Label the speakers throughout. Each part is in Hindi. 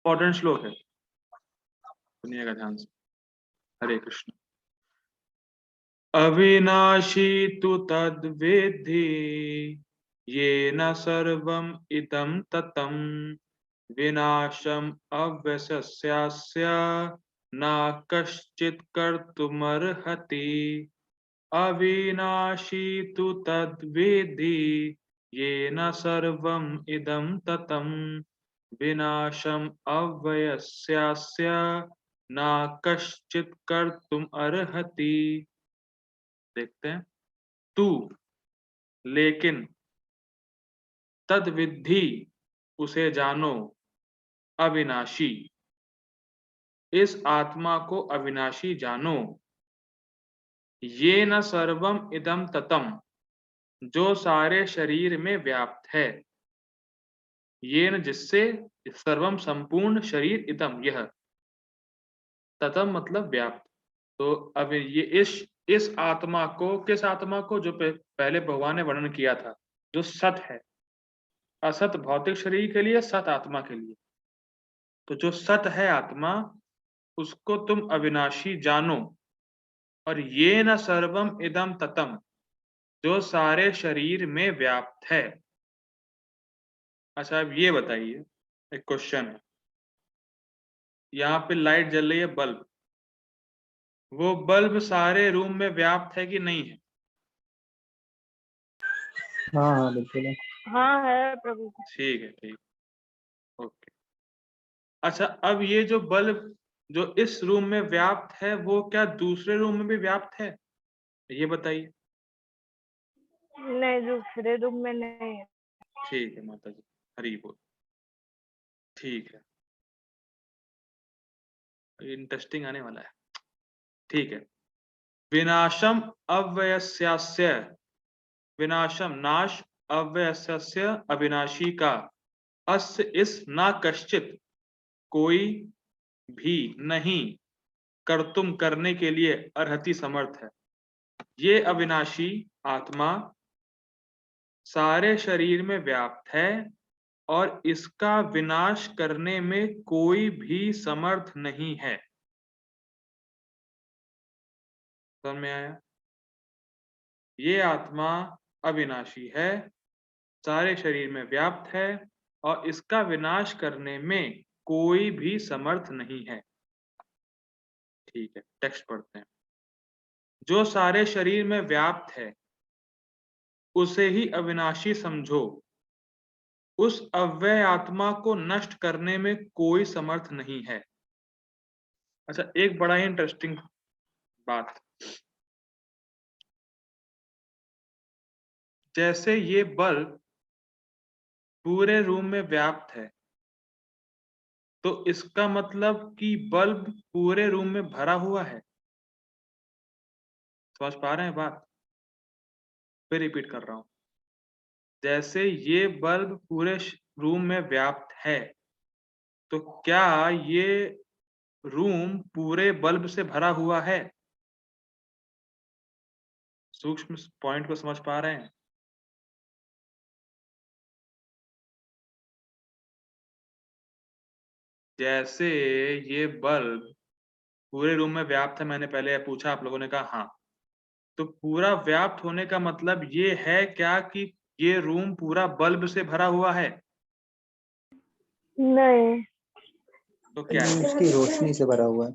Speaker 1: इंपॉर्टेंट श्लोक है, सुनिएगा ध्यान से। हरे कृष्ण। अविनाशी तु तद्वेद्धि येन सर्वम् इदं ततं विनाशम् अव्यस्यास्य न कश्चित् कर्तुमर्हति। अविनाशी तु तद्वेद्धि येन सर्वम् इदं ततं विनाशम् अव्यस्यास्य न कश्चित् कर्तुम् अर्हति। देखते हैं। तू लेकिन, तद विद्धि उसे जानो, अविनाशी इस आत्मा को अविनाशी जानो, ये न सर्वम इदम ततम जो सारे शरीर में व्याप्त है, ये न जिससे, सर्वम संपूर्ण शरीर, इदम यह, ततम मतलब व्याप्त। तो अब ये इस आत्मा को, किस आत्मा को, जो पहले भगवान ने वर्णन किया था, जो सत है, असत भौतिक शरीर के लिए, सत आत्मा के लिए। तो जो सत है आत्मा, उसको तुम अविनाशी जानो, और ये न सर्वम इदम ततम जो सारे शरीर में व्याप्त है। अच्छा अब ये बताइए, एक क्वेश्चन है, यहाँ पे लाइट जल रही है, बल्ब, वो बल्ब सारे रूम में व्याप्त है कि नहीं है?
Speaker 2: हाँ हाँ बिल्कुल है।
Speaker 3: हाँ है प्रभु।
Speaker 1: ठीक है, ठीक, ओके। अच्छा अब ये जो बल्ब जो इस रूम में व्याप्त है, वो क्या दूसरे रूम में भी व्याप्त है? ये बताइए।
Speaker 3: नहीं, दूसरे रूम में नहीं है।
Speaker 1: ठीक है माता जी, हरी बोल। ठीक है, इंटरेस्टिंग आने वाला है। ठीक है। विनाशम अव्यस्यास्य, विनाशम नाश, अव्यस्यास्य अविनाशी का, अस्य इस, ना कश्चित कोई भी नहीं, कर्तुम करने के लिए, अर्हति समर्थ है। ये अविनाशी आत्मा सारे शरीर में व्याप्त है और इसका विनाश करने में कोई भी समर्थ नहीं है। समझ में आया? ये आत्मा अविनाशी है, सारे शरीर में व्याप्त है और इसका विनाश करने में कोई भी समर्थ नहीं है। ठीक है, टेक्स्ट पढ़ते हैं। जो सारे शरीर में व्याप्त है उसे ही अविनाशी समझो, उस अव्यय आत्मा को नष्ट करने में कोई समर्थ नहीं है। अच्छा एक बड़ा ही इंटरेस्टिंग बात, जैसे ये बल्ब पूरे रूम में व्याप्त है, तो इसका मतलब कि बल्ब पूरे रूम में भरा हुआ है। समझ पा रहे हैं बात? फिर रिपीट कर रहा हूं। जैसे ये बल्ब पूरे रूम में व्याप्त है, तो क्या ये रूम पूरे बल्ब से भरा हुआ है? सूक्ष्म पॉइंट को समझ पा रहे हैं? जैसे ये बल्ब पूरे रूम में व्याप्त है, मैंने पहले पूछा, आप लोगों ने कहा हाँ, तो पूरा व्याप्त होने का मतलब ये है क्या कि ये रूम पूरा बल्ब से भरा हुआ है?
Speaker 3: नहीं।
Speaker 1: तो क्या है?
Speaker 2: उसकी रोशनी से भरा हुआ है।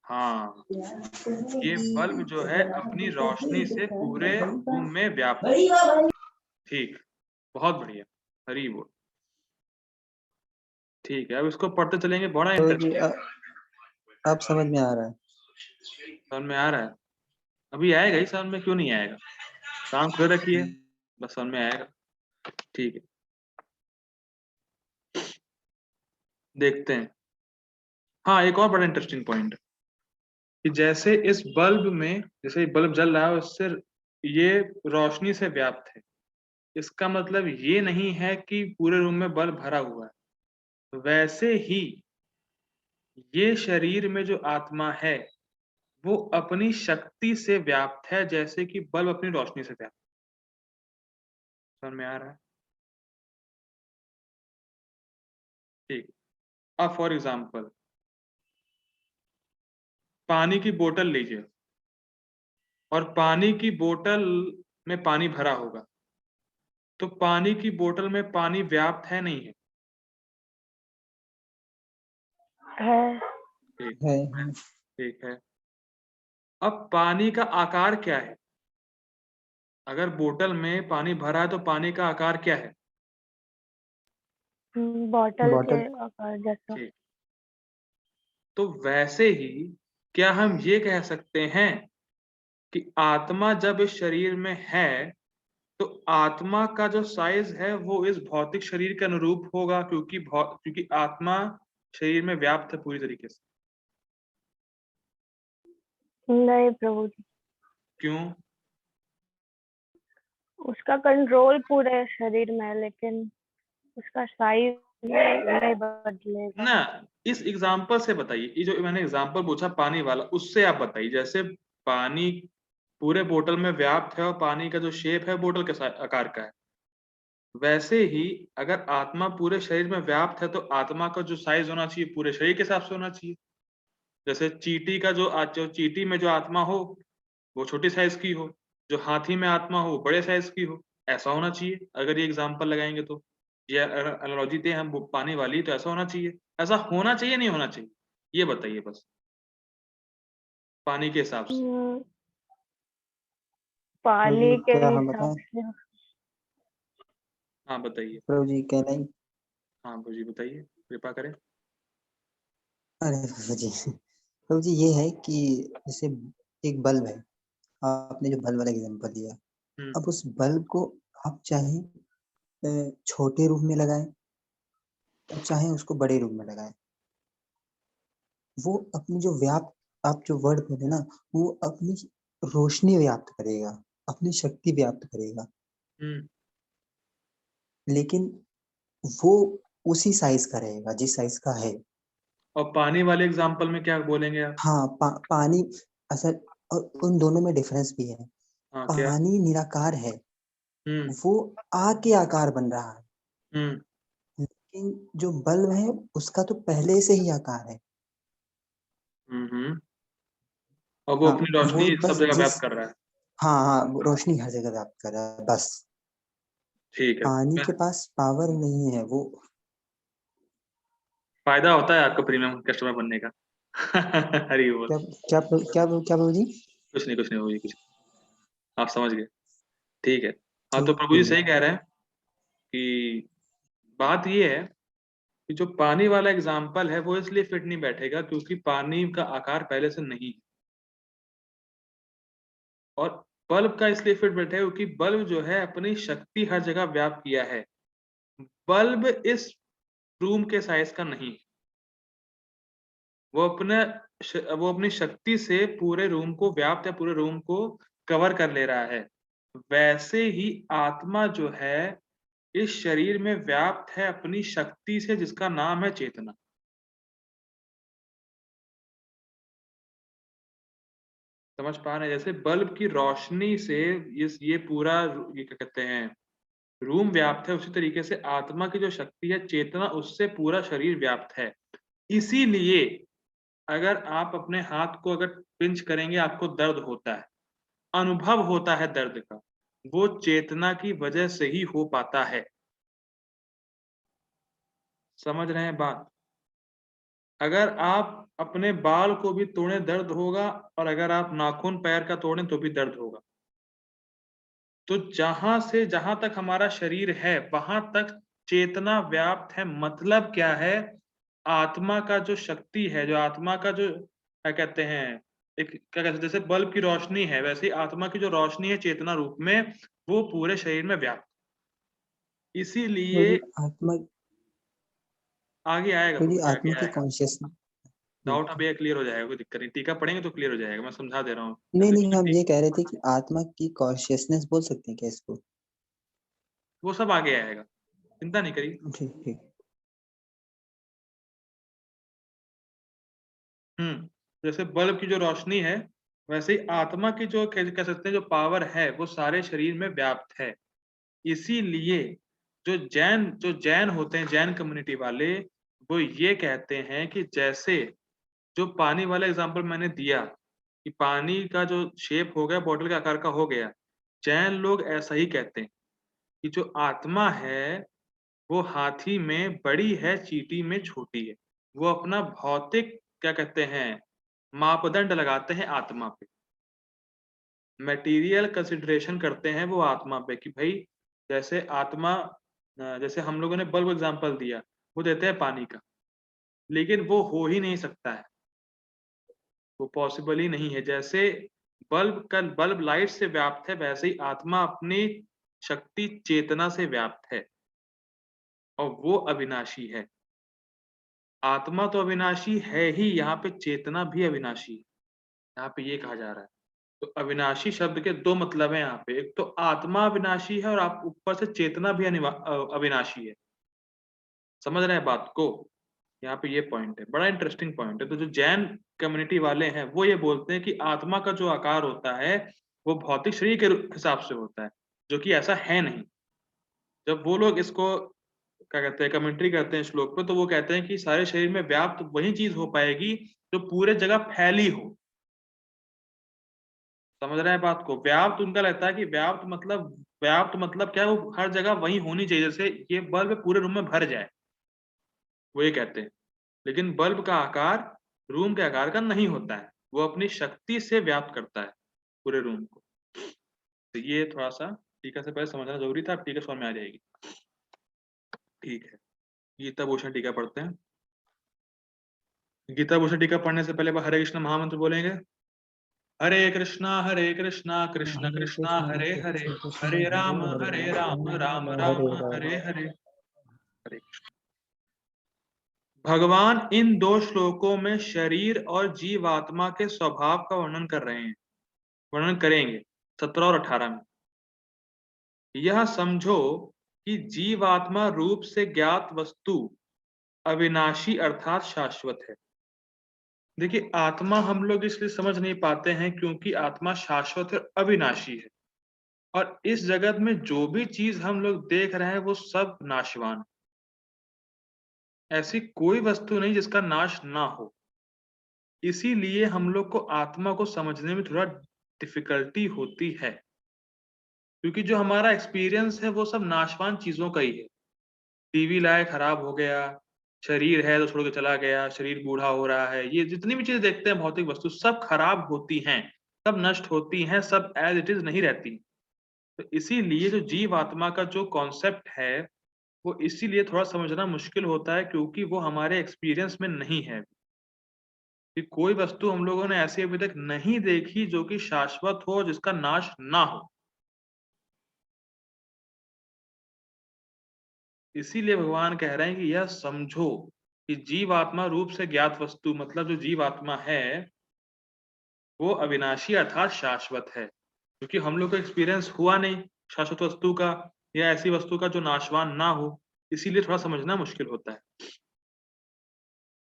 Speaker 1: हाँ, ये बल्ब जो है अपनी रोशनी से पूरे रूम में व्याप्त है। ठीक, बहुत बढ़िया, हरी बोल। ठीक है, अब इसको पढ़ते चलेंगे, बड़ा
Speaker 2: तो ये
Speaker 1: इंटरेस्टिंग।
Speaker 2: अब समझ में आ रहा है।
Speaker 1: समझ में आ रहा है? अभी आएगा ही, समझ में क्यों नहीं आएगा? काम खुले रखिए, बस समझ में आएगा। ठीक है, देखते हैं। हाँ एक और बड़ा इंटरेस्टिंग पॉइंट, कि जैसे इस बल्ब में, जैसे बल्ब जल रहा है उससे ये रोशनी से व्याप्त है, इसका मतलब ये नहीं है कि पूरे रूम में बल्ब भरा हुआ है। वैसे ही ये शरीर में जो आत्मा है वो अपनी शक्ति से व्याप्त है, जैसे कि बल्ब अपनी रोशनी से व्याप्त। समझ में आ रहा है? ठीक। अब फॉर एग्जाम्पल पानी की बोतल लीजिए और पानी की बोतल में पानी भरा होगा, तो पानी की बोतल में पानी व्याप्त है नहीं है?
Speaker 3: है।
Speaker 1: ठीक
Speaker 2: है।
Speaker 1: ठीक है। अब पानी का आकार क्या है? अगर बोतल में पानी भरा है तो पानी का आकार क्या है?
Speaker 3: बॉटल के
Speaker 2: बॉटल।
Speaker 3: आकार जैसा।
Speaker 1: ठीक। तो वैसे ही क्या हम ये कह सकते हैं कि आत्मा जब इस शरीर में है तो आत्मा का जो साइज है वो इस भौतिक शरीर के अनुरूप होगा, क्योंकि आत्मा शरीर में व्याप्त है पूरी तरीके से।
Speaker 3: नहीं प्रभु जी,
Speaker 1: क्यों?
Speaker 3: उसका कंट्रोल पूरे शरीर में है, लेकिन उसका साइज नहीं बदलेगा।
Speaker 1: ना, इस एग्जाम्पल से बताइए, ये जो मैंने एग्जाम्पल पूछा पानी वाला, उससे आप बताइए। जैसे पानी पूरे बोतल में व्याप्त है और पानी का जो शेप है बोतल के आकार का है, वैसे ही अगर आत्मा पूरे शरीर में व्याप्त है तो आत्मा का जो साइज होना चाहिए पूरे शरीर के हिसाब से होना चाहिए। जैसे चींटी का जो चींटी में जो आत्मा हो वो छोटी साइज की हो, जो हाथी में आत्मा हो वो बड़े साइज की हो, ऐसा होना चाहिए। अगर ये एग्जाम्पल लगाएंगे तो, ये एनालॉजी दें हम पानी वाली, तो ऐसा होना चाहिए। ऐसा होना चाहिए नहीं होना चाहिए, ये बताइए बस, पानी के हिसाब से।
Speaker 3: हम्म,
Speaker 2: प्रभु जी
Speaker 3: पानी के
Speaker 2: क्या हम
Speaker 3: हिसाब
Speaker 2: बताएं?
Speaker 3: से।
Speaker 1: हाँ बताइए।
Speaker 2: प्रभु जी कहना ही।
Speaker 1: हाँ जी बताइए, कृपा करें।
Speaker 2: अरे प्रभु जी, प्रभु जी ये है कि जैसे एक बल्ब है, आपने जो बल्ब वाला एग्जांपल दिया,
Speaker 1: हम्म
Speaker 2: अब उस बल्ब को आप चाहे छोटे रूप में लगाएं और चाहे उसको बड़े रूप में लगाएं, वो अपनी जो व्याप्त आप जो वर्ड बोले ना, वो अपनी रोशनी व्याप्त करेगा, अपनी शक्ति व्याप्त करेगा,
Speaker 1: हम्म।
Speaker 2: लेकिन वो उसी साइज का रहेगा जिस साइज का है।
Speaker 1: और पानी वाले एग्जाम्पल में क्या बोलेंगे आप?
Speaker 2: हाँ, पानी असल, और उन दोनों में डिफरेंस भी है।
Speaker 1: हाँ क्या?
Speaker 2: पानी निराकार है,
Speaker 1: हम्म
Speaker 2: वो आग के आकार बन रहा है,
Speaker 1: हम्म
Speaker 2: लेकिन जो बल्ब है उसका तो पहले से ही आकार है।
Speaker 1: हम्म। और वो
Speaker 2: हाँ,
Speaker 1: अपनी
Speaker 2: वो
Speaker 1: रोशनी सब
Speaker 2: बस
Speaker 1: जगह
Speaker 2: जिस,
Speaker 1: व्याप्त कर रहा है।
Speaker 2: हाँ हाँ, वो रोशनी हर जगह व्याप्त कर रहा है बस।
Speaker 1: ठीक है।
Speaker 2: पानी के पास पावर नहीं है वो।
Speaker 1: फायदा होता है आपको प्रीमियम कस्टमर बनने का। हरी बोल।
Speaker 2: क्या क्या क्या क्या प्रभु जी?
Speaker 1: कुछ नहीं होगी, कुछ आप समझ गए। ठीक है। हाँ तो
Speaker 2: ठीक
Speaker 1: प्रभु जी
Speaker 2: ठीक है।
Speaker 1: सही कह रहे हैं कि बात ये है कि जो पानी वाला एग्जाम्पल है वो इसलिए फिट नहीं बैठेगा क्योंकि पानी का आकार पहले से नहीं है। और बल्ब का इसलिए फिट बैठेगा क्योंकि बल्ब जो है अपनी शक्ति हर जगह व्याप्त किया है। बल्ब इस रूम के साइज का नहीं है, वो अपने वो अपनी शक्ति से पूरे रूम को व्याप्त या पूरे रूम को कवर कर ले रहा है। वैसे ही आत्मा जो है इस शरीर में व्याप्त है अपनी शक्ति से, जिसका नाम है चेतना। समझ पा रहे हैं? जैसे बल्ब की रोशनी से ये पूरा ये क्या कहते हैं रूम व्याप्त है, उसी तरीके से आत्मा की जो शक्ति है चेतना, उससे पूरा शरीर व्याप्त है। इसीलिए अगर आप अपने हाथ को अगर पिंच करेंगे आपको दर्द होता है, अनुभव होता है दर्द का, वो चेतना की वजह से ही हो पाता है। समझ रहे हैं बात? अगर आप अपने बाल को भी तोड़ें दर्द होगा, और अगर आप नाखून पैर का तोड़ें तो भी दर्द होगा। तो जहां से जहां तक हमारा शरीर है वहां तक चेतना व्याप्त है। मतलब क्या है? आत्मा का जो शक्ति है, जो आत्मा का जो क्या कहते हैं, एक क्या कहते हैं, जैसे बल्ब की रोशनी है वैसे ही आत्मा की जो रोशनी है चेतना रूप में, वो पूरे शरीर में व्याप्त।
Speaker 2: प्रभु
Speaker 1: इसीलिए
Speaker 2: जी आत्मा,
Speaker 1: आगे आएगा
Speaker 2: प्रभु जी
Speaker 1: प्रभु जी, आगे
Speaker 2: आत्मा की
Speaker 1: आएगा।
Speaker 2: कॉन्शियस।
Speaker 1: डाउट अब ये क्लियर हो जाएगा, कोई दिक्कत नहीं, टीका पढ़ेंगे तो क्लियर हो जाएगा, मैं समझा दे रहा हूँ।
Speaker 2: नहीं नहीं, हम
Speaker 1: ठीक,
Speaker 2: ये कह रहे थे कि आत्मा की कॉन्शियसनेस बोल सकते हैं क्या इसको?
Speaker 1: वो सब आगे आएगा, चिंता नहीं करिए।
Speaker 2: ठीक ठीक।
Speaker 1: जैसे बल्ब की जो रोशनी है वैसे ही आत्मा की जो कह सकते हैं जो पावर है वो सारे शरीर में व्याप्त है। इसीलिए जो जैन होते हैं, जैन कम्युनिटी वाले, वो ये कहते हैं कि जैसे जो पानी वाला एग्जांपल मैंने दिया कि पानी का जो शेप हो गया बॉटल के आकार का हो गया, जैन लोग ऐसा ही कहते हैं कि जो आत्मा है वो हाथी में बड़ी है, चींटी में छोटी है। वो अपना भौतिक क्या कहते हैं मापदंड लगाते हैं आत्मा पे, मटेरियल कंसिडरेशन करते हैं वो आत्मा पे कि भाई जैसे आत्मा जैसे हम लोगों ने बल्ब एग्जांपल दिया, वो देते हैं पानी का, लेकिन वो हो ही नहीं सकता है, वो पॉसिबल ही नहीं है। जैसे बल्ब लाइट से व्याप्त है, वैसे ही आत्मा अपनी शक्ति चेतना से व्याप्त है और वो अविनाशी है। आत्मा तो अविनाशी है ही, यहाँ पे चेतना भी अविनाशी है, यहाँ पे ये कहा जा रहा है। तो अविनाशी शब्द के दो मतलब हैं यहाँ पे, एक तो आत्मा अविनाशी है और आप ऊपर से चेतना भी अविनाशी है। समझ रहे हैं बात को? यहाँ पे ये पॉइंट है, बड़ा इंटरेस्टिंग पॉइंट है। तो जो जैन कम्युनिटी वाले हैं वो ये बोलते हैं कि आत्मा का जो आकार होता है वो भौतिक शरीर के हिसाब से होता है, जो कि ऐसा है नहीं। जब वो लोग इसको क्या कहते हैं कमेंट्री करते हैं श्लोक पे, तो वो कहते हैं कि सारे शरीर में व्याप्त वही चीज हो पाएगी जो पूरे जगह फैली हो। समझ रहे हैं बात को? व्याप्त उनका लगता है कि व्याप्त मतलब क्या है, वो हर जगह वही होनी चाहिए, जैसे ये बल्ब पूरे रूम में भर जाए, वो ये कहते हैं। लेकिन बल्ब का आकार रूम के आकार का नहीं होता है, वो अपनी शक्ति से व्याप्त करता है पूरे रूम को। तो ये थोड़ा सा टीका से पहले समझना जरूरी था, अब टीका समझ में आ जाएगी। ठीक है, गीता भूषण टीका पढ़ते हैं। गीता भूषण टीका पढ़ने से पहले हरे कृष्ण महामंत्र बोलेंगे। हरे कृष्णा कृष्ण कृष्णा हरे हरे, हरे राम राम राम हरे हरे। हरे कृष्ण। भगवान इन दो श्लोकों में शरीर और जीवात्मा के स्वभाव का वर्णन कर रहे हैं, वर्णन करेंगे 17 और 18 में। यह समझो कि जीवात्मा रूप से ज्ञात वस्तु अविनाशी अर्थात शाश्वत है। देखिए आत्मा हम लोग इसलिए समझ नहीं पाते हैं क्योंकि आत्मा शाश्वत है, अविनाशी है, और इस जगत में जो भी चीज हम लोग देख रहे हैं वो सब नाशवान। ऐसी कोई वस्तु नहीं जिसका नाश ना हो। इसीलिए हम लोग को आत्मा को समझने में थोड़ा डिफिकल्टी होती है, क्योंकि जो हमारा एक्सपीरियंस है वो सब नाशवान चीजों का ही है। टीवी लाए खराब हो गया, शरीर है तो छोड़ के चला गया, शरीर बूढ़ा हो रहा है, ये जितनी भी चीजें देखते हैं भौतिक वस्तु सब खराब होती हैं, सब नष्ट होती हैं, सब एज इट इज नहीं रहती। तो इसीलिए जो जीव आत्मा का जो कॉन्सेप्ट है वो इसीलिए थोड़ा समझना मुश्किल होता है, क्योंकि वो हमारे एक्सपीरियंस में नहीं है कि कोई वस्तु हम लोगों ने ऐसी अभी तक नहीं देखी जो कि शाश्वत हो, जिसका नाश ना हो। इसीलिए भगवान कह रहे हैं कि यह समझो कि जीवात्मा रूप से ज्ञात वस्तु, मतलब जो जीवात्मा है वो अविनाशी अर्थात शाश्वत है, क्योंकि हम लोग को एक्सपीरियंस हुआ नहीं शाश्वत वस्तु का या ऐसी वस्तु का जो नाशवान ना हो, इसीलिए थोड़ा समझना मुश्किल होता है।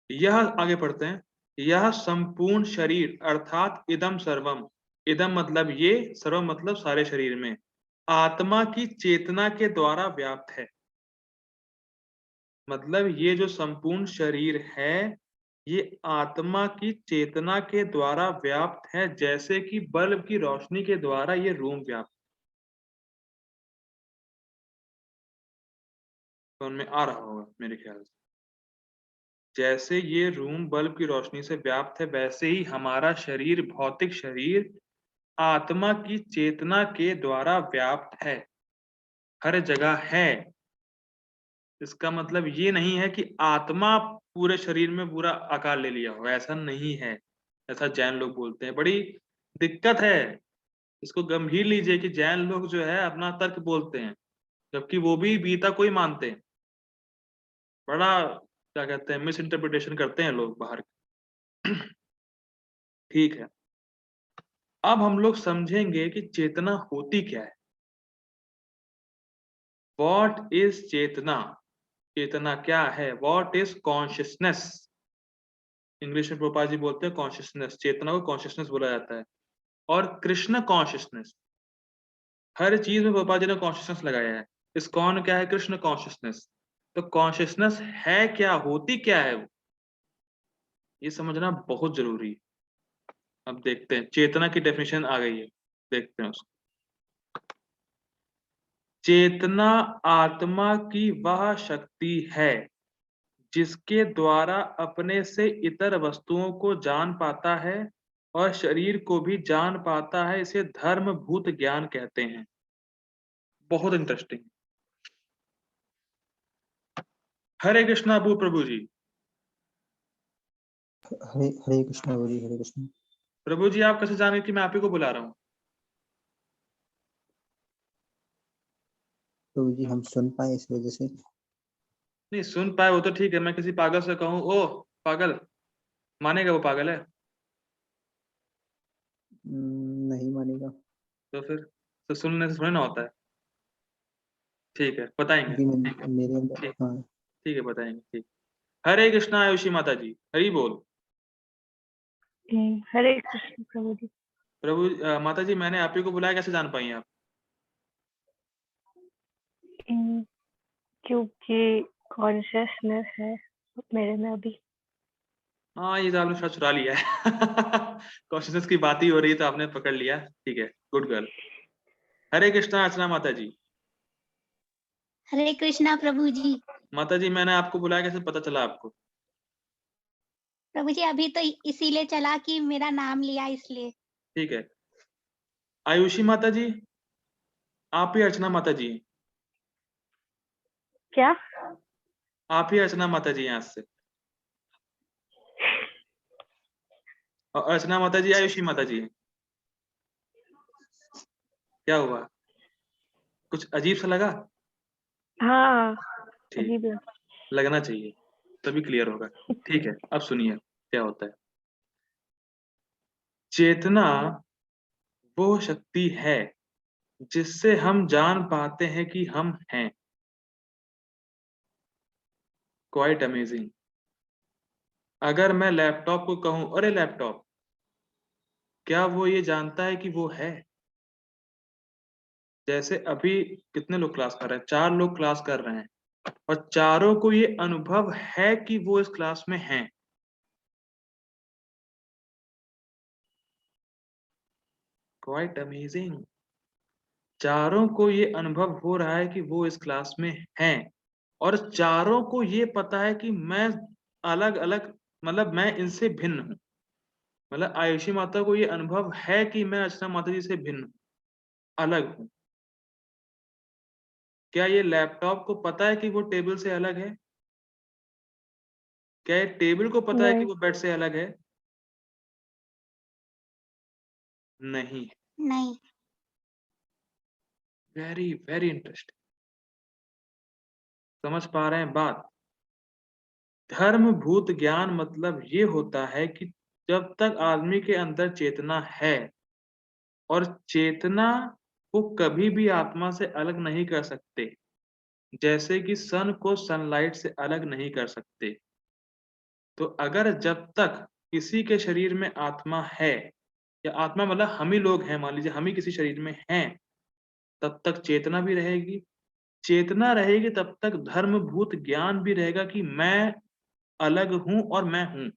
Speaker 1: यह आगे पढ़ते हैं। यह संपूर्ण शरीर अर्थात इदम सर्वम, इदम मतलब ये, सर्वम मतलब सारे शरीर में, आत्मा की चेतना के द्वारा व्याप्त है। मतलब ये जो संपूर्ण शरीर है ये आत्मा की चेतना के द्वारा व्याप्त है, जैसे कि बल्ब की रोशनी के द्वारा ये रूम व्याप्त। तो उनमें आ रहा होगा मेरे ख्याल से, जैसे ये रूम बल्ब की रोशनी से व्याप्त है वैसे ही हमारा शरीर, भौतिक शरीर आत्मा की चेतना के द्वारा व्याप्त है, हर जगह है। इसका मतलब ये नहीं है कि आत्मा पूरे शरीर में पूरा आकार ले लिया हो, ऐसा नहीं है, ऐसा जैन लोग बोलते हैं। बड़ी दिक्कत है, इसको गंभीर लीजिए कि जैन लोग जो है अपना तर्क बोलते हैं जबकि वो भी गीता को ही मानते हैं। बड़ा क्या कहते हैं मिस इंटरप्रिटेशन करते हैं लोग बाहर। ठीक है, अब हम लोग समझेंगे कि चेतना होती क्या है। वॉट इज चेतना? चेतना क्या है? What is consciousness? इंग्लिश में प्रोपा जी बोलते हैं कॉन्शियसनेस, चेतना को कॉन्शियसनेस बोला जाता है। और कृष्ण कॉन्शियसनेस, हर चीज में प्रोपा जी ने कॉन्शियसनेस लगाया है। इस कौन क्या है? कृष्ण कॉन्शियसनेस। तो कॉन्शियसनेस है क्या, होती क्या है वो, ये समझना बहुत जरूरी है। अब देखते हैं, चेतना की डेफिनेशन आ गई है, देखते हैं उसको। चेतना आत्मा की वह शक्ति है जिसके द्वारा अपने से इतर वस्तुओं को जान पाता है और शरीर को भी जान पाता है, इसे धर्मभूत ज्ञान कहते हैं। बहुत इंटरेस्टिंग। हरे कृष्णा अबू प्रभु जी।
Speaker 2: हरे हरे कृष्णा गुरु जी, हरे कृष्णा।
Speaker 1: प्रभु जी आप कैसे जाने कि मैं आप ही को बुला रहा हूँ?
Speaker 2: प्रभु जी हम सुन पाए इस वजह से।
Speaker 1: नहीं सुन पाए वो तो ठीक है, मैं किसी पागल से कहूँ ओ पागल, मानेगा वो पागल है?
Speaker 2: नहीं मानेगा,
Speaker 1: तो फिर तो सुनने से थोड़ी ना होता है। ठीक है बताएंगे,
Speaker 2: क्योंकि
Speaker 1: ठीक है,
Speaker 2: मेरे अंदर,
Speaker 1: ठीक,
Speaker 2: हाँ।
Speaker 1: ठीक है बताएंगे, ठीक। हरे कृष्णा आयुषी माता जी, हरि बोल।
Speaker 3: हरे कृष्ण प्रभु जी।
Speaker 1: प्रभु माता जी मैंने आप ही को बुलाया, कैसे जान पाई आप?
Speaker 3: क्योंकि कॉन्शियसनेस है मेरे में अभी।
Speaker 1: हाँ ये तो आपने शायद चुरा लिया है कॉन्शियसनेस की बात ही हो रही है तो आपने पकड़ लिया, ठीक है, गुड गर्ल। हरे कृष्णा अर्चना माता जी।
Speaker 4: हरे कृष्णा प्रभु जी।
Speaker 1: माता जी मैंने आपको बुलाया, कैसे पता चला आपको?
Speaker 4: प्रभु जी अभी तो इसीलिए चला कि मेरा नाम लिया इसलिए।
Speaker 1: ठीक है। आयुषी माता जी, आप ही अर्चना माता जी हैं?
Speaker 3: क्या?
Speaker 1: आप ही अर्चना माता जी हैं आज से, और अर्चना माता जी आयुषी माता जी हैं। क्या हुआ, कुछ अजीब सा लगा?
Speaker 3: हाँ
Speaker 1: ठीक,
Speaker 3: अजीब है।
Speaker 1: लगना चाहिए तभी क्लियर होगा। ठीक है अब सुनिए क्या होता है। चेतना वो शक्ति है जिससे हम जान पाते हैं कि हम हैं। Quite amazing. अगर मैं लैपटॉप को कहूं अरे लैपटॉप, क्या वो ये जानता है कि वो है? जैसे अभी कितने लोग क्लास कर रहे हैं, 4 लोग क्लास कर रहे हैं और चारों को ये अनुभव है कि वो इस क्लास में हैं। Quite amazing. चारों को ये अनुभव हो रहा है कि वो इस क्लास में हैं और चारों को ये पता है कि मैं अलग अलग, मतलब मैं इनसे भिन्न हूं। मतलब आयुषी माता को ये अनुभव है कि मैं अर्चना माता जी से भिन्न हूं, अलग हूं। क्या ये लैपटॉप को पता है कि वो टेबल से अलग है? क्या ये टेबल को पता है कि
Speaker 3: नहीं
Speaker 1: वो बेड से अलग है? नहीं।
Speaker 4: नहीं।
Speaker 1: Very very interesting. समझ पा रहे हैं बात? धर्मभूत ज्ञान मतलब ये होता है कि जब तक आदमी के अंदर चेतना है, और चेतना को कभी भी आत्मा से अलग नहीं कर सकते, जैसे कि सन को सनलाइट से अलग नहीं कर सकते। तो अगर जब तक किसी के शरीर में आत्मा है, या आत्मा मतलब हम ही लोग हैं, मान लीजिए हम ही किसी शरीर में हैं, तब तक चेतना भी रहेगी। चेतना रहेगी तब तक धर्मभूत ज्ञान भी रहेगा कि मैं अलग हूं और मैं हूं।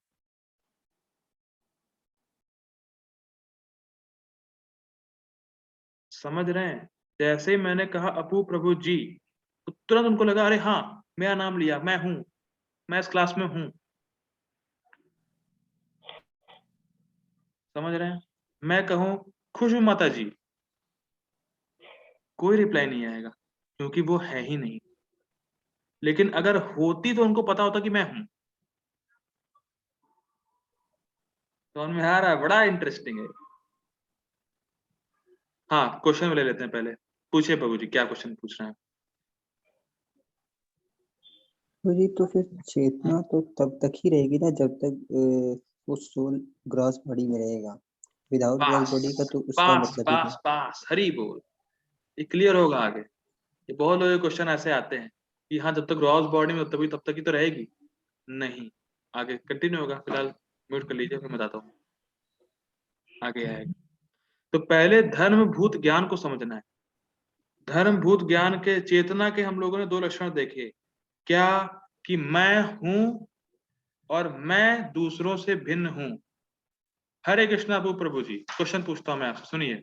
Speaker 1: समझ रहे हैं? जैसे ही मैंने कहा अपू प्रभु जी, तो तुरंत उनको लगा अरे हाँ मेरा नाम लिया, मैं हूं, मैं इस क्लास में हूं। समझ रहे हैं? मैं कहूं खुश हूं माता जी, कोई रिप्लाई नहीं आएगा क्योंकि वो है ही नहीं। लेकिन अगर होती तो उनको पता होता कि मैं हूं। तो उनमें आ रहा है, बड़ा इंटरेस्टिंग है। हाँ क्वेश्चन ले लेते हैं पहले। पूछिए प्रभु जी क्या क्वेश्चन पूछ रहे हैं?
Speaker 2: तो जी तो फिर चेतना तो तब तक ही रहेगी ना जब तक वो सोल ग्रॉस बॉडी में रहेगा। विदाउट ग्रॉस
Speaker 1: पास
Speaker 2: बॉडी का तो उसका
Speaker 1: पास
Speaker 2: मतलब ही
Speaker 1: पास
Speaker 2: नहीं।
Speaker 1: पास, हरी बोल। ये क्लियर होगा आगे। ये बहुत लोग क्वेश्चन ऐसे आते हैं कि हाँ जब तक ग्रॉस बॉडी में तभी तब तक ही तो रहेगी। नहीं, आगे कंटिन्यू होगा, फिलहाल म्यूट कर लीजिए, फिर मैं बताता हूँ आगे आएगा। तो पहले धर्मभूत ज्ञान को समझना है। धर्मभूत ज्ञान के, चेतना के हम लोगों ने 2 लक्षण देखे। क्या कि मैं हूं और मैं दूसरों से भिन्न हूं। हरे कृष्णा अबू प्रभु जी, क्वेश्चन पूछता हूं मैं आपसे, सुनिए।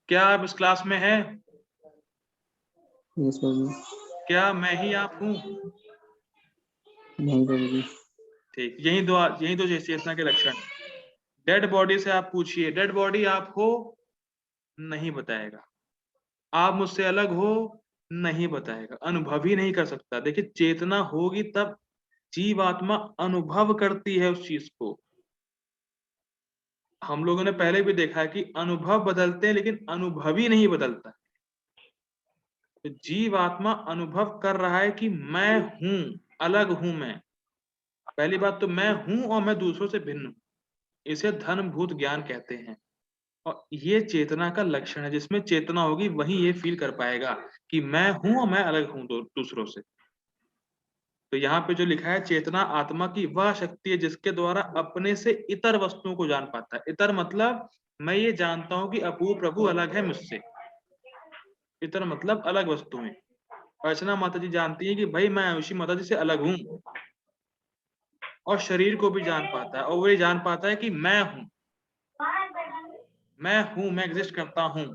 Speaker 1: क्या आप इस क्लास में हैं?
Speaker 2: यस प्रभु जी।
Speaker 1: क्या मैं ही आप हूं?
Speaker 2: नहीं प्रभु जी।
Speaker 1: ठीक, यही दो चेतना के लक्षण। डेड बॉडी से आप पूछिए, डेड बॉडी आप हो? नहीं बताएगा। आप मुझसे अलग हो? नहीं बताएगा। अनुभव ही नहीं कर सकता। देखिए, चेतना होगी तब जीवात्मा अनुभव करती है उस चीज को। हम लोगों ने पहले भी देखा है कि अनुभव बदलते हैं लेकिन अनुभवी नहीं बदलता। तो जीवात्मा अनुभव कर रहा है कि मैं हूं, अलग हूं मैं। पहली बात तो मैं हूं और मैं दूसरों से भिन्न हूं। इसे धर्मभूत ज्ञान कहते हैं। और ये चेतना का लक्षण है। जिसमें चेतना होगी वही ये फील कर पाएगा कि मैं हूं और मैं अलग हूं दूसरों से। तो यहाँ पे जो लिखा है, चेतना आत्मा की वह शक्ति है जिसके द्वारा अपने से इतर वस्तुओं को जान पाता है। इतर मतलब मैं ये जानता हूं कि अपू प्रभु अलग है मुझसे। इतर मतलब अलग वस्तुएं। अर्चना माता जी जानती है कि भाई मैं आयुषी माता जी से अलग हूं। और शरीर को भी जान पाता है, और वो ये जान पाता है कि मैं हूं, मैं एग्जिस्ट करता हूं।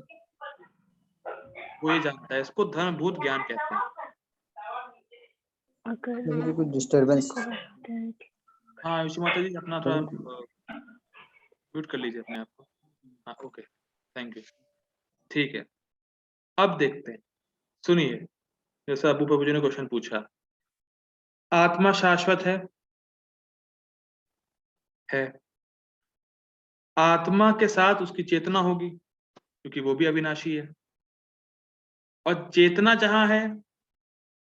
Speaker 1: वो ये जानता है। इसको धर्मभूत ज्ञान कहते हैं।
Speaker 3: अगर
Speaker 2: प्रभु जी कुछ डिस्टरबेंस।
Speaker 3: को लगता है कि
Speaker 1: हाँ आयुषी माता जी, अपना थोड़ा
Speaker 2: प्रभु जी
Speaker 1: म्यूट कर लीजिए अपने आप को। हाँ ओके, थैंक यू। ठीक है, अब देखते हैं। सुनिए, जैसा अबू प्रभु जी ने क्वेश्चन पूछा, आत्मा शाश्वत है। आत्मा के साथ उसकी चेतना होगी क्योंकि वो भी अविनाशी है। और चेतना जहां है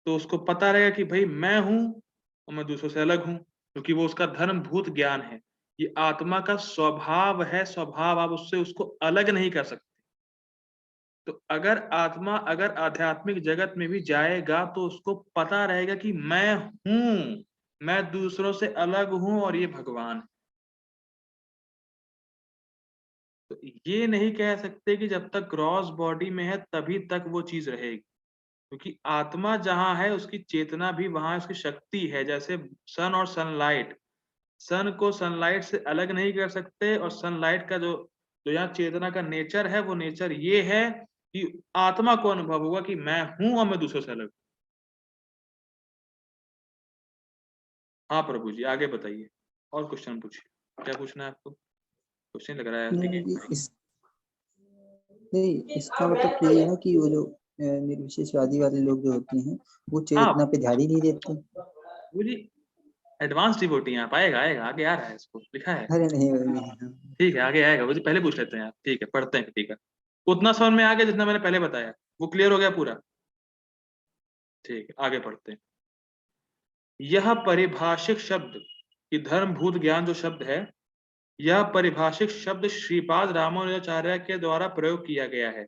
Speaker 1: तो उसको पता रहेगा कि भाई मैं हूं और मैं दूसरों से अलग हूं, क्योंकि वो उसका धर्मभूत ज्ञान है। ये आत्मा का स्वभाव है, स्वभाव। आप उससे उसको अलग नहीं कर सकते। तो अगर आत्मा अगर आध्यात्मिक जगत में भी जाएगा तो उसको पता रहेगा कि मैं हूं, मैं दूसरों से अलग हूं और ये भगवान है। तो ये नहीं कह सकते कि जब तक क्रॉस बॉडी में है तभी तक वो चीज रहेगी, क्योंकि आत्मा जहां है उसकी चेतना भी वहां, उसकी शक्ति है। जैसे सन और सनलाइट, सन को सनलाइट से अलग नहीं कर सकते। और सनलाइट का जो जो यहाँ चेतना का नेचर है, वो नेचर ये है कि आत्मा को अनुभव होगा कि मैं हूं और मैं दूसरों से अलग हूं। हाँ प्रभु जी, आगे बताइए। और क्वेश्चन पूछिए, क्या पूछना है आपको? क्वेश्चन लग रहा है ठीक है।
Speaker 2: नहीं इस नहीं इसका मतलब यही है ना कि वो जो निर्विशेषवादी वाले लोग जो होते हैं वो
Speaker 1: हाँ
Speaker 2: चेतना पे ध्यान ही नहीं देते।
Speaker 1: प्रभु जी, एडवांस डिवोटी हैं आप। आएगा आएगा, आगे आ रहा है, इसको लिखा है।
Speaker 2: अरे नहीं नहीं।
Speaker 1: ठीक है, आगे आएगा। वो जी पहले पूछ लेते हैं आप। ठीक है, पढ़ते हैं। ठीक है, उतना समझ में आ गया जितना मैंने पहले बताया, वो क्लियर हो गया पूरा? ठीक है, आगे पढ़ते हैं। यह परिभाषिक शब्द कि धर्मभूत ज्ञान जो शब्द है, यह परिभाषिक शब्द श्रीपाद रामानुजाचार्य के द्वारा प्रयोग किया गया है,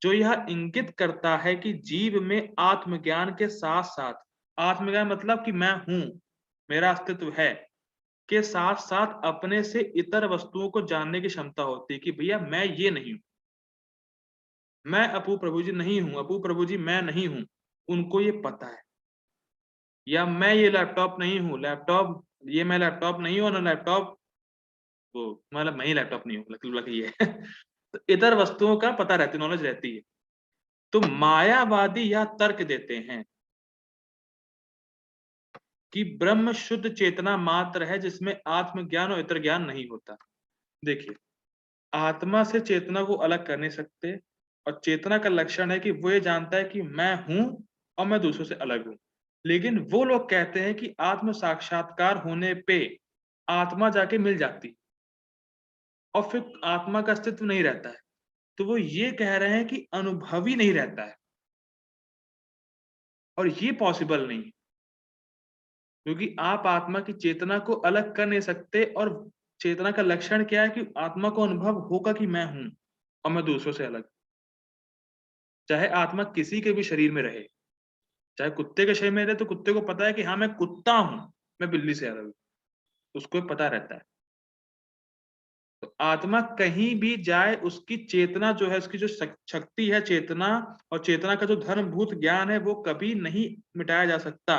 Speaker 1: जो यह इंगित करता है कि जीव में आत्मज्ञान के साथ साथ, आत्मज्ञान मतलब कि मैं हूं, मेरा अस्तित्व है, के साथ साथ अपने से इतर वस्तुओं को जानने की क्षमता होती है। कि भैया मैं ये नहीं हूं, मैं अपू प्रभु जी नहीं हूं, अपू प्रभु जी मैं नहीं हूं, उनको ये पता है। या मैं ये लैपटॉप नहीं हूं, लैपटॉप ये मैं लैपटॉप नहीं हूं, ना लैपटॉप वो, मतलब मैं ही लैपटॉप नहीं हूं, लकी ये है। तो इतर वस्तुओं का पता रहती, नॉलेज रहती है। तो मायावादी यह तर्क देते हैं कि ब्रह्म शुद्ध चेतना मात्र है जिसमें आत्मज्ञान और इतर ज्ञान नहीं होता। देखिए, आत्मा से चेतना को अलग कर नहीं सकते। और चेतना का लक्षण है कि वो ये जानता है कि मैं हूं और मैं दूसरों से अलग हूं। लेकिन वो लोग कहते हैं कि आत्म साक्षात्कार होने पे आत्मा जाके मिल जाती और फिर आत्मा का अस्तित्व नहीं रहता है। तो वो ये कह रहे हैं कि अनुभवी नहीं रहता है, और ये पॉसिबल नहीं है, क्योंकि आप आत्मा की चेतना को अलग कर नहीं सकते। और चेतना का लक्षण क्या है कि आत्मा को अनुभव होगा कि मैं हूं और मैं दूसरों से अलग। चाहे आत्मा किसी के भी शरीर में रहे, चाहे कुत्ते के शरीर में रहे, तो कुत्ते को पता है कि हाँ मैं कुत्ता हूं, मैं बिल्ली से अलग हूं, उसको पता रहता है। तो आत्मा कहीं भी जाए उसकी चेतना जो है, उसकी जो शक्ति है चेतना, और चेतना का जो धर्मभूत ज्ञान है वो कभी नहीं मिटाया जा सकता।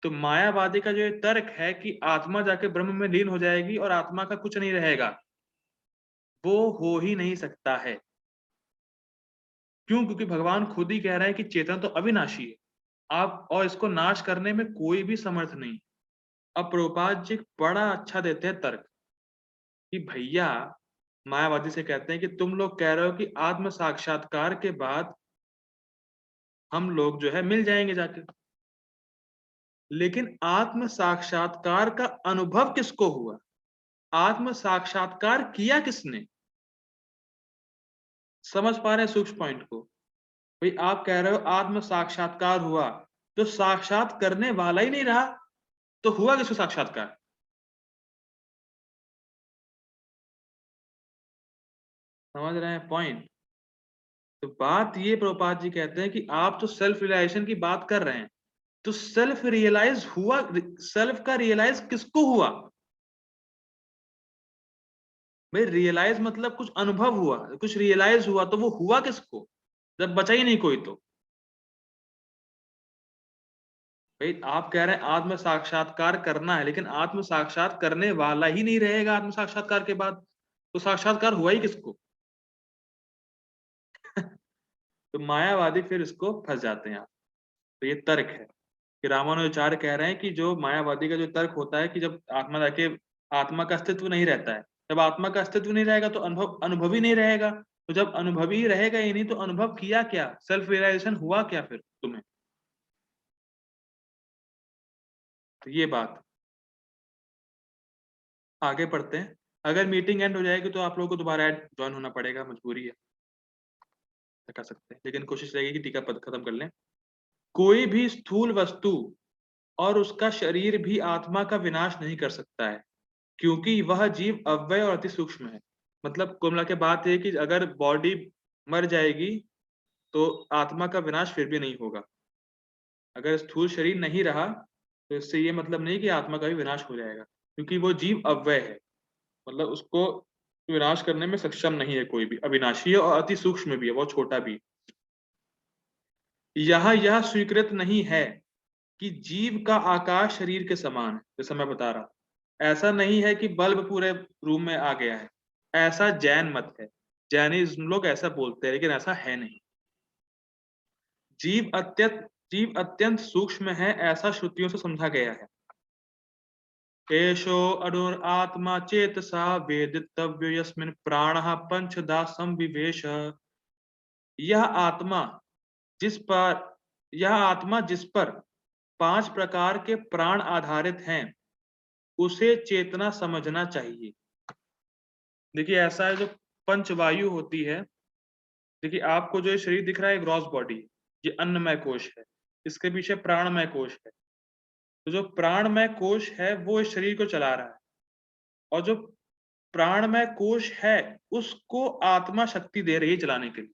Speaker 1: तो मायावादी का जो ये तर्क है कि आत्मा जाके ब्रह्म में लीन हो जाएगी और आत्मा का कुछ नहीं रहेगा, वो हो ही नहीं सकता है। क्यों? क्योंकि भगवान खुद ही कह रहे हैं कि चेतन तो अविनाशी है, आप और इसको नाश करने में कोई भी समर्थ नहीं। अब प्रभुपाद जी बड़ा अच्छा देते हैं तर्क कि भैया, मायावादी से कहते हैं कि तुम लोग कह रहे हो कि आत्म साक्षात्कार के बाद हम लोग जो है मिल जाएंगे जाके, लेकिन आत्म साक्षात्कार का अनुभव किसको हुआ? आत्म साक्षात्कार किया किसने? समझ पा रहे हैं सूक्ष्म पॉइंट को? भाई आप कह रहे हो आत्म साक्षात्कार हुआ, तो साक्षात करने वाला ही नहीं रहा, तो हुआ किसको साक्षात्कार? समझ रहे हैं पॉइंट? तो बात ये प्रभुपाद जी कहते हैं कि आप तो सेल्फ रियलाइजेशन की बात कर रहे हैं, तो सेल्फ रियलाइज हुआ, सेल्फ का रियलाइज किसको हुआ? भाई रियलाइज मतलब कुछ अनुभव हुआ, कुछ रियलाइज हुआ, तो वो हुआ किसको जब बचा ही नहीं कोई? तो भाई आप कह रहे हैं आत्म साक्षात्कार करना है, लेकिन आत्म साक्षात करने वाला ही नहीं रहेगा आत्म साक्षात्कार के बाद, तो साक्षात्कार हुआ ही किसको? तो मायावादी फिर इसको फंस जाते हैं। तो ये तर्क है कि रामानुजाचार्य कह रहे हैं कि जो मायावादी का जो तर्क होता है कि जब आत्मा जाके, आत्मा का अस्तित्व नहीं रहता है, जब आत्मा का अस्तित्व नहीं रहेगा तो अनुभव ही नहीं रहेगा, तो जब अनुभव ही रहेगा ही नहीं तो अनुभव किया क्या, सेल्फ रियलाइजेशन हुआ क्या फिर तुम्हें? तो ये बात, आगे पढ़ते हैं। अगर मीटिंग एंड हो जाएगी तो आप लोगों को दोबारा ज्वाइन होना पड़ेगा, मजबूरी है, कर सकते हैं, लेकिन कोशिश रहेगी कि टीका पद खत्म कर लें। कोई भी स्थूल वस्तु और उसका शरीर भी आत्मा का विनाश नहीं कर सकता है, क्योंकि वह जीव अव्यय और अति सूक्ष्म है। मतलब कुल मिला के बात है कि अगर बॉडी मर जाएगी तो आत्मा का विनाश फिर भी नहीं होगा। अगर स्थूल शरीर नहीं रहा तो इससे ये मतलब नहीं कि आत्मा का भी विनाश हो जाएगा, क्योंकि वो जीव अव्यय है, मतलब उसको विनाश करने में सक्षम नहीं है कोई भी, अविनाशी है और अति सूक्ष्म भी है, बहुत छोटा भी। यहाँ यह स्वीकृत नहीं है कि जीव का आकार शरीर के समान है, जैसा मैं बता रहा, ऐसा नहीं है कि बल्ब पूरे रूम में आ गया है, ऐसा जैन मत है, जैनिज्म लोग ऐसा बोलते हैं, लेकिन ऐसा है नहीं। जीव अत्यंत सूक्ष्म है, ऐसा श्रुतियों से समझा गया है। एषो अणुर आत्मा चेतसा वेदितव्यो यस्मिन् प्राणः पंचधा संविवेश। यह आत्मा जिस पर 5 प्रकार के प्राण आधारित हैं, उसे चेतना समझना चाहिए। देखिए ऐसा है, जो पंचवायु होती है, देखिए आपको जो शरीर दिख रहा है ग्रॉस बॉडी, ये अन्नमय कोश है, इसके पीछे प्राणमय कोश है। तो जो प्राणमय कोश है वो इस शरीर को चला रहा है, और जो प्राणमय कोश है उसको आत्मा शक्ति दे रही है चलाने के लिए।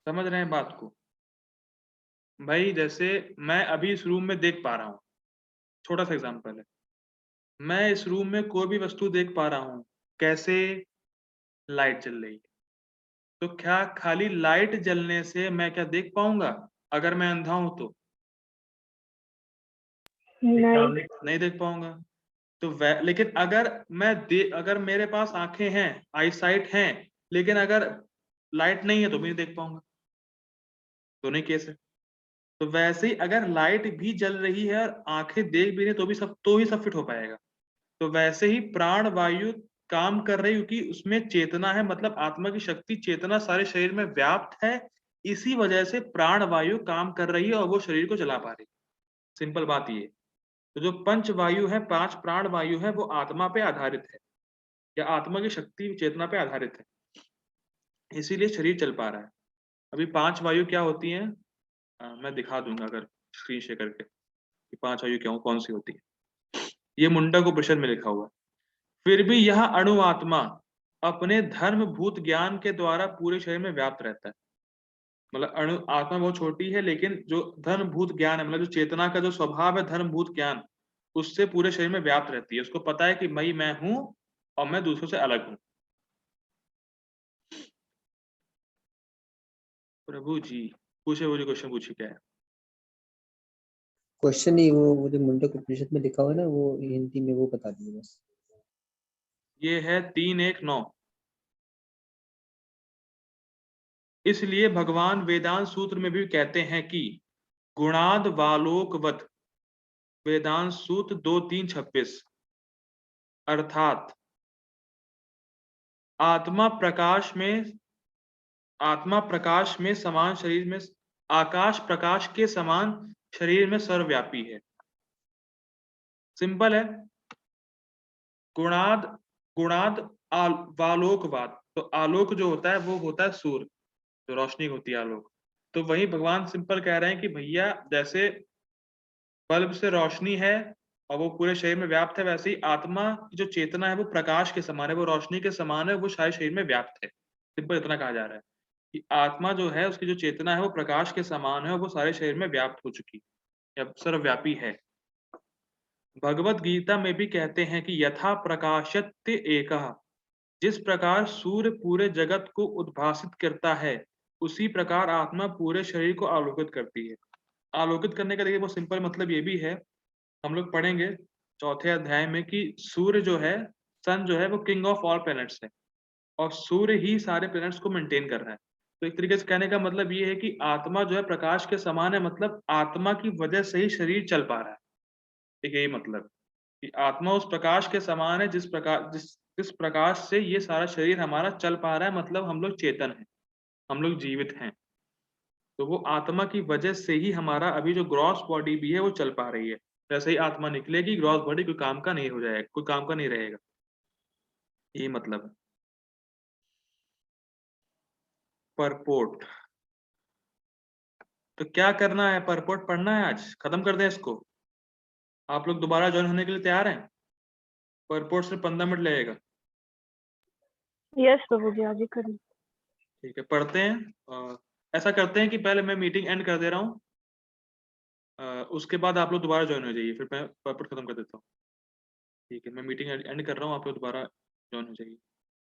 Speaker 1: समझ रहे हैं बात को? भाई जैसे मैं अभी इस रूम में देख पा रहा हूँ, छोटा सा एग्जांपल है, मैं इस रूम में कोई भी वस्तु देख पा रहा हूँ, कैसे? लाइट जल रही है, तो क्या खाली लाइट जलने से मैं क्या देख पाऊंगा? अगर मैं अंधा हूं तो नहीं देख पाऊंगा। तो लेकिन अगर मेरे पास आंखें हैं, आई साइट हैं, लेकिन अगर लाइट नहीं है तो भी नहीं देख पाऊंगा। दोनों ही केस है। तो वैसे ही अगर लाइट भी जल रही है और आंखें देख भी रही तो ही सब फिट हो पाएगा। तो वैसे ही प्राण वायु काम कर रही, क्योंकि उसमें चेतना है, मतलब आत्मा की शक्ति चेतना सारे शरीर में व्याप्त है, इसी वजह से प्राण वायु काम कर रही है और वो शरीर को चला पा रही है। सिंपल बात ये। तो जो पंच वायु है, 5 प्राण वायु है, वो आत्मा पे आधारित है, या आत्मा की शक्ति चेतना पे आधारित है, इसीलिए शरीर चल पा रहा है। अभी 5 वायु क्या होती हैं, मैं दिखा दूंगा अगर स्क्रीन शेयर करके कि 5 वायु क्या कौन सी होती है। ये मुंडक उपनिषद में लिखा हुआ है। फिर भी यह अणु आत्मा अपने धर्मभूत ज्ञान के द्वारा पूरे शरीर में व्याप्त रहता है। मतलब अणु आत्मा बहुत छोटी है, लेकिन जो धर्मभूत ज्ञान है, मतलब जो चेतना का जो स्वभाव है धर्मभूत ज्ञान, उससे पूरे शरीर में व्याप्त रहती है। उसको पता है कि मैं हूं और मैं दूसरों से अलग हूं। प्रभु जी पूछे, वो जो क्वेश्चन पूछे क्या है?
Speaker 2: क्वेश्चन नहीं, वो जो मुंडक उपनिषद में लिखा हुआ है ना, वो हिंदी में वो बता दिए बस।
Speaker 1: ये है 3:1:9। इसलिए भगवान वेदांत सूत्र में भी कहते हैं कि गुणाद वालोकवत, वेदांत सूत्र 2:3:26, अर्थात आत्मा प्रकाश में समान शरीर में, आकाश प्रकाश के समान शरीर में सर्वव्यापी है। सिंपल है। गुणाद गुणाद वालोकवाद, तो आलोक जो होता है वो होता है सूर्य, जो रोशनी होती है आलोक। तो वही भगवान सिंपल कह रहे हैं कि भैया जैसे बल्ब से रोशनी है और वो पूरे शरीर में व्याप्त है, वैसे ही आत्मा की जो चेतना है वो प्रकाश के समान है, वो रोशनी के समान है, वो सारे शरीर में व्याप्त है। सिंपल इतना कहा जा रहा है कि आत्मा जो है उसकी जो चेतना है वो प्रकाश के समान है और वो सारे शरीर में व्याप्त हो चुकी है, सर्वव्यापी है। भगवत गीता में भी कहते हैं कि यथा प्रकाशत्य एकः, जिस प्रकार सूर्य पूरे जगत को उद्भासित करता है उसी प्रकार आत्मा पूरे शरीर को आलोकित करती है। आलोकित करने का देखिए वो सिंपल मतलब ये भी है, हम लोग पढ़ेंगे 4थे अध्याय में कि सूर्य जो है, सन जो है वो किंग ऑफ ऑल प्लैनेट्स है और सूर्य ही सारे प्लैनेट्स को मेंटेन कर रहा है। तो एक तरीके से कहने का मतलब ये है कि आत्मा जो है प्रकाश के समान है, मतलब आत्मा की वजह से ही शरीर चल पा रहा है। ठीक है, यही मतलब कि आत्मा उस प्रकाश के समान है जिस प्रकाश से ये सारा शरीर हमारा चल पा रहा है, मतलब हम लोग चेतन हैं, हम लोग जीवित हैं। तो वो आत्मा की वजह से ही हमारा अभी जो ग्रॉस बॉडी भी है वो चल पा रही है। जैसे ही आत्मा निकलेगी ग्रॉस बॉडी कोई काम का नहीं हो जाएगा, कोई काम का नहीं रहेगा, यही मतलब है। परपोर्ट, तो क्या करना है? परपोर्ट पढ़ना है, आज खत्म कर दें इसको। आप लोग दोबारा ज्वाइन होने के लिए तैयार हैं? परपोर्ट सिर्फ 15 मिनट लगेगा।
Speaker 3: यस प्रभु जी, आज ही करें।
Speaker 1: ठीक है, पढ़ते हैं। ऐसा करते हैं कि पहले मैं मीटिंग एंड कर दे रहा हूँ, उसके बाद आप लोग दोबारा ज्वाइन हो जाइए, फिर मैं परपोर्ट खत्म कर देता हूँ। ठीक है, मैं मीटिंग एंड कर रहा हूँ, आप लोग दोबारा ज्वाइन हो जाइए।